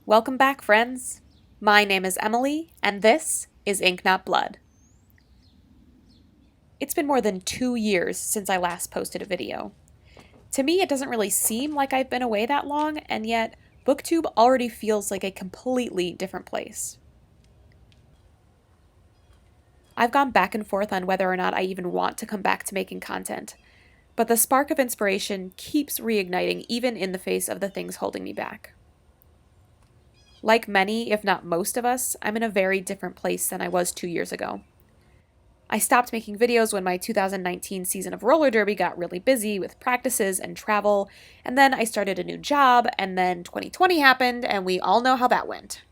Welcome back, friends. My name is Emily, and this is Ink Not Blood. It's been more than 2 years since I last posted a video. To me, it doesn't really seem like I've been away that long, and yet BookTube already feels like a completely different place. I've gone back and forth on whether or not I even want to come back to making content, but the spark of inspiration keeps reigniting even in the face of the things holding me back. Like many, if not most of us, I'm in a very different place than I was 2 years ago. I stopped making videos when my 2019 season of roller derby got really busy with practices and travel, and then I started a new job, and then 2020 happened, and we all know how that went.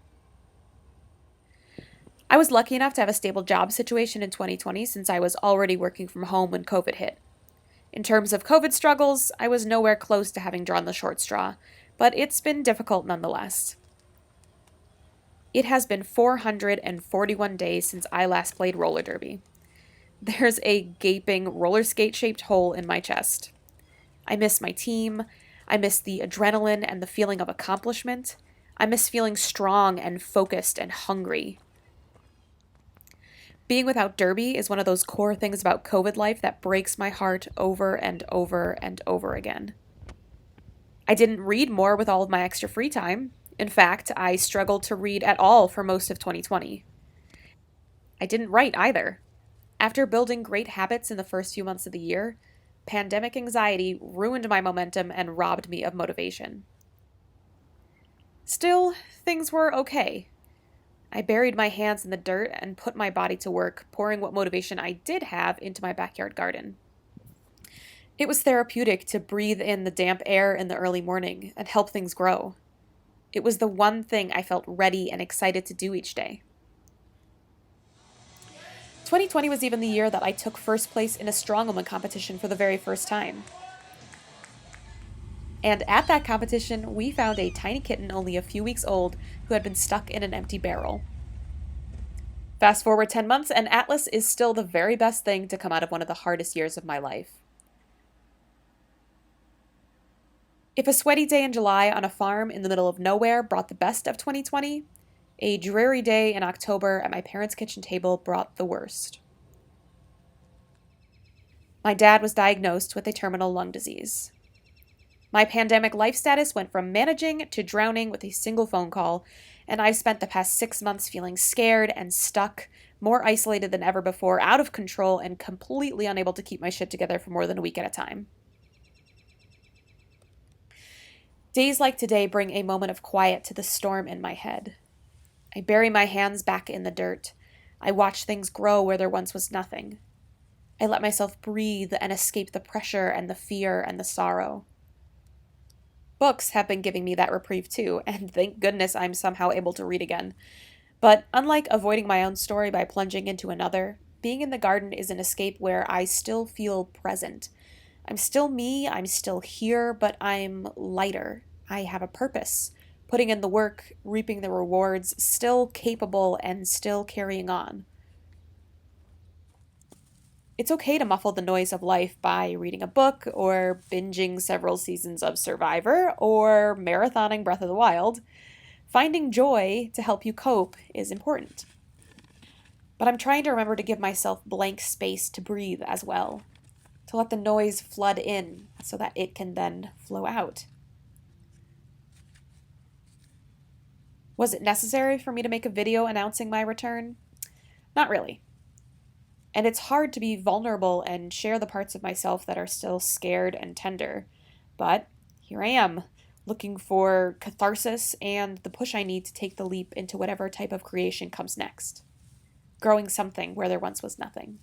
I was lucky enough to have a stable job situation in 2020 since I was already working from home when COVID hit. In terms of COVID struggles, I was nowhere close to having drawn the short straw, but it's been difficult nonetheless. It has been 441 days since I last played roller derby. There's a gaping roller skate-shaped hole in my chest. I miss my team. I miss the adrenaline and the feeling of accomplishment. I miss feeling strong and focused and hungry. Being without derby is one of those core things about COVID life that breaks my heart over and over and over again. I didn't read more with all of my extra free time. In fact, I struggled to read at all for most of 2020. I didn't write either. After building great habits in the first few months of the year, pandemic anxiety ruined my momentum and robbed me of motivation. Still, things were okay. I buried my hands in the dirt and put my body to work, pouring what motivation I did have into my backyard garden. It was therapeutic to breathe in the damp air in the early morning and help things grow. It was the one thing I felt ready and excited to do each day. 2020 was even the year that I took first place in a strongwoman competition for the very first time. And at that competition, we found a tiny kitten only a few weeks old who had been stuck in an empty barrel. Fast forward 10 months, and Atlas is still the very best thing to come out of one of the hardest years of my life. If a sweaty day in July on a farm in the middle of nowhere brought the best of 2020, a dreary day in October at my parents' kitchen table brought the worst. My dad was diagnosed with a terminal lung disease. My pandemic life status went from managing to drowning with a single phone call, and I've spent the past 6 months feeling scared and stuck, more isolated than ever before, out of control, and completely unable to keep my shit together for more than a week at a time. Days like today bring a moment of quiet to the storm in my head. I bury my hands back in the dirt. I watch things grow where there once was nothing. I let myself breathe and escape the pressure and the fear and the sorrow. Books have been giving me that reprieve too, and thank goodness I'm somehow able to read again. But unlike avoiding my own story by plunging into another, being in the garden is an escape where I still feel present. I'm still me, I'm still here, but I'm lighter. I have a purpose, putting in the work, reaping the rewards, still capable and still carrying on. It's okay to muffle the noise of life by reading a book or binging several seasons of Survivor or marathoning Breath of the Wild. Finding joy to help you cope is important. But I'm trying to remember to give myself blank space to breathe as well, to let the noise flood in so that it can then flow out. Was it necessary for me to make a video announcing my return? Not really. And it's hard to be vulnerable and share the parts of myself that are still scared and tender. But here I am, looking for catharsis and the push I need to take the leap into whatever type of creation comes next. Growing something where there once was nothing.